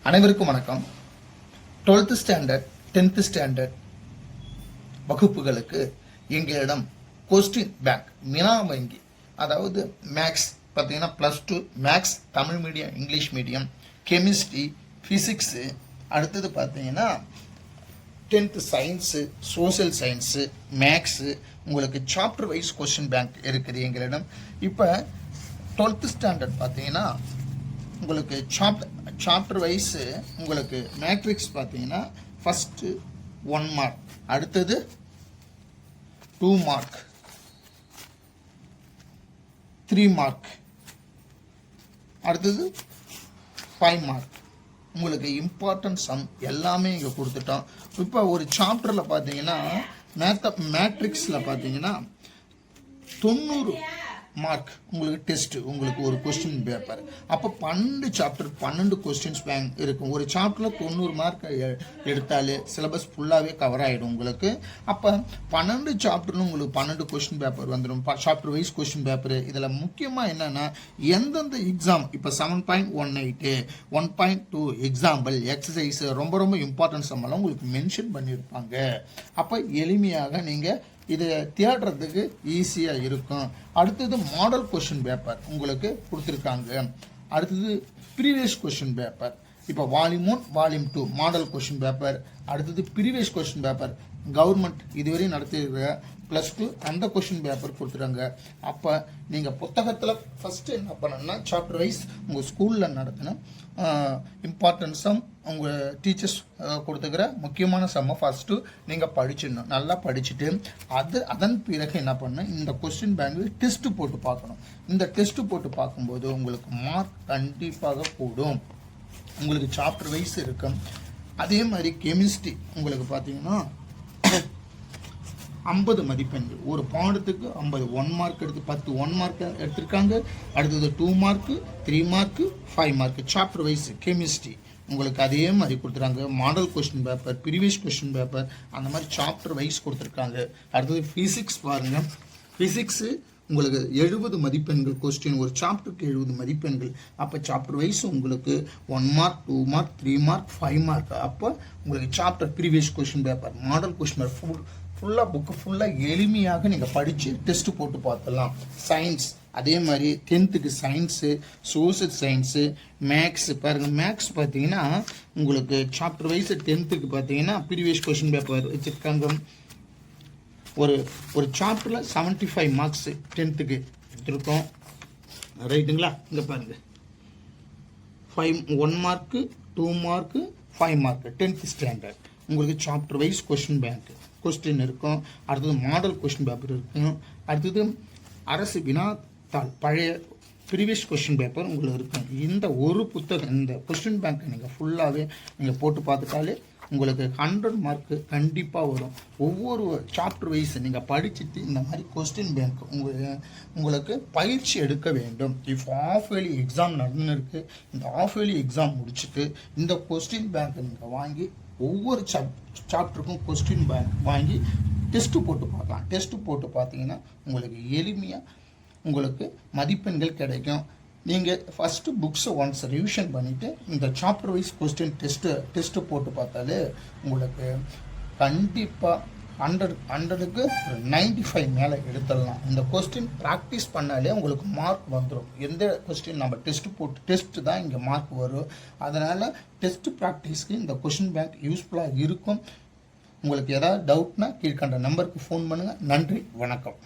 அனைவருக்கும் வணக்கம். 12th standard 10th standard வகுப்புகளுக்கு எங்களிடம் கொஸ்டின் பேங்க் வினா வங்கி, அதாவது மேக்ஸ் பார்த்தீங்கன்னா +2 maths, Tamil medium, English medium, chemistry, physics, அடுத்தது பார்த்தீங்கன்னா 10th science, social science, maths, உங்களுக்கு சாப்டர் வைஸ் கொஸ்டின் பேங்க் இருக்குது எங்களிடம். இப்போ 12th ஸ்டாண்டர்ட் பார்த்தீங்கன்னா உங்களுக்கு சாப்டர் வைஸ் உங்களுக்கு மேட்ரிக்ஸ் பார்த்தீங்கன்னா ஃபஸ்ட்டு 1 மார்க், அடுத்தது 2 மார்க், 3 மார்க், அடுத்தது 5 மார்க். உங்களுக்கு இம்பார்ட்டன்ட் சம் எல்லாமே இங்கே கொடுத்துட்டோம். இப்போ ஒரு சாப்டரில் பார்த்தீங்கன்னா மேட்ரிக்ஸில் பார்த்தீங்கன்னா 90 மார்க் உங்களுக்கு டெஸ்ட், உங்களுக்கு ஒரு கொஸ்டின் பேப்பர். அப்போ 12 சாப்டர் 12 கொஸ்டின்ஸ் பேங்க் இருக்கும். ஒரு சாப்டரில் 90 மார்க் எடுத்தாலே சிலபஸ் ஃபுல்லாகவே கவர் ஆகிடும் உங்களுக்கு. அப்போ 12 சாப்டர்னு உங்களுக்கு 12 கொஸ்டின் பேப்பர் வந்துடும், சாப்டர் வைஸ் கொஸ்டின் பேப்பர். இதில் முக்கியமாக என்னென்னா எந்தெந்த எக்ஸாம், இப்போ 7.18 1.2 எக்ஸாம்பிள் எக்ஸசைஸ் ரொம்ப ரொம்ப இம்பார்ட்டன்ஸ் நம்மளாம் உங்களுக்கு மென்ஷன் பண்ணியிருப்பாங்க. அப்போ எளிமையாக நீங்கள் இதை தேடுறதுக்கு ஈஸியாக இருக்கும். அடுத்தது மாடல் கொஸ்டின் பேப்பர் உங்களுக்கு கொடுத்துருக்காங்க. அடுத்தது ப்ரீவியஸ் கொஸ்டின் பேப்பர், இப்போ volume 1 volume 2 model question paper. அடுத்தது ப்ரீவியஸ் கொஸ்டின் பேப்பர் கவர்மெண்ட் இதுவரையும் நடத்திருக்கிற +2 அந்த கொஸ்டின் பேப்பர் கொடுத்துருங்க. அப்போ நீங்கள் புத்தகத்தில் ஃபஸ்ட்டு என்ன பண்ணணும்னா சாப்டர் வைஸ் உங்கள் ஸ்கூலில் நடத்தின இம்பார்ட்டன்ட் சம், உங்கள் டீச்சர்ஸ் கொடுத்துக்கிற முக்கியமான சம்மை ஃபஸ்ட்டு நீங்கள் படிச்சிடணும். நல்லா படிச்சுட்டு அதன் பிறகு என்ன பண்ணணும், இந்த கொஸ்டின் பேங்கில் டெஸ்ட்டு போட்டு பார்க்கணும். இந்த டெஸ்ட்டு போட்டு பார்க்கும்போது உங்களுக்கு மார்க் கண்டிப்பாக கூடும். உங்களுக்கு சாப்டர் வைஸ் இருக்கும். அதே மாதிரி கெமிஸ்ட்ரி உங்களுக்கு பார்த்தீங்கன்னா 50 மதிப்பெண்கள் ஒரு பாடத்துக்கு 50, 1 மார்க் எடுத்து 10 1 மார்க் எடுத்திருக்காங்க. அடுத்தது 2 mark, 3 mark, 5 mark chapter wise chemistry உங்களுக்கு அதே மாதிரி கொடுத்துருக்காங்க. Model question paper, previous question paper, அந்த மாதிரி சாப்டர் வைஸ் கொடுத்துருக்காங்க. அடுத்தது ஃபிசிக்ஸ் பாருங்கள். ஃபிசிக்ஸு உங்களுக்கு 70 மதிப்பெண்கள் கொஸ்டின், ஒரு சாப்டருக்கு 70 மதிப்பெண்கள். அப்போ சாப்டர் வைஸ் உங்களுக்கு 1 மார்க், 2 மார்க், 3 மார்க், 5 மார்க். அப்போ உங்களுக்கு chapter previous question paper, model question paper ஃபுல்லாக புக்கு ஃபுல்லாக எளிமையாக நீங்கள் படித்து டெஸ்ட்டு போட்டு பார்த்துடலாம். சயின்ஸ் அதே மாதிரி 10th science, social science, maths பாருங்கள். மேக்ஸ் பார்த்தீங்கன்னா உங்களுக்கு சாப்டர் வைஸ் 10th பார்த்தீங்கன்னா ப்ரீவியஸ் கொஸ்டின் பேப்பர் வச்சுருக்காங்க. ஒரு சாப்டரில் 75 மார்க்ஸ் 10th எடுத்துருக்கோம், ரைட்டுங்களா? இங்கே பாருங்கள் 1 mark, 2 mark, 5 mark 10th standard உங்களுக்கு chapter wise question bank question இருக்கும். அடுத்தது மாடல் கொஸ்டின் பேப்பர் இருக்கும். அடுத்தது அரசு வினாத்தாள் பழைய ப்ரீவியஸ் கொஸ்டின் பேப்பர் உங்களுக்கு இருக்கும். இந்த ஒரு புத்தகம், இந்த கொஸ்டின் பேங்க்கை நீங்கள் ஃபுல்லாகவே நீங்கள் போட்டு பார்த்துட்டாலே உங்களுக்கு 100 மார்க்கு கண்டிப்பாக வரும். ஒவ்வொரு சாப்டர் வைஸ் நீங்கள் படிச்சுட்டு இந்த மாதிரி கொஸ்டின் பேங்க் உங்களுக்கு பயிற்சி எடுக்க வேண்டும். இப்போ ஆஃப் இயர்லி எக்ஸாம் நடந்துருக்கு. இந்த ஆஃப் இயர்லி எக்ஸாம் முடிச்சுட்டு இந்த கொஸ்டின் பேங்க்கை நீங்கள் வாங்கி ஒவ்வொரு சாப்டருக்கும் கொஸ்டின் பேங்க் வாங்கி டெஸ்ட்டு போட்டு பார்க்கலாம். டெஸ்ட்டு போட்டு பார்த்தீங்கன்னா உங்களுக்கு எளிமையாக உங்களுக்கு மதிப்பெண்கள் கிடைக்கும். நீங்கள் ஃபஸ்ட்டு புக்ஸை ஒன்ஸ் ரிவிஷன் பண்ணிவிட்டு இந்த சாப்டர் வைஸ் கொஸ்டின் டெஸ்ட்டு போட்டு பார்த்தாலே உங்களுக்கு கண்டிப்பாக 100க்கு 95 மேலே எடுத்துடலாம். இந்த கொஸ்டின் ப்ராக்டிஸ் பண்ணாலே உங்களுக்கு மார்க் வந்துடும். எந்த கொஸ்டின் நம்ம டெஸ்ட்டு தான் இங்கே மார்க் வரும். அதனால் டெஸ்ட்டு ப்ராக்டிஸ்க்கு இந்த கொஸ்டின் பேங்க் யூஸ்ஃபுல்லாக இருக்கும். உங்களுக்கு ஏதாவது டவுட்னா கீழ்கண்ட நம்பருக்கு ஃபோன் பண்ணுங்கள். நன்றி, வணக்கம்.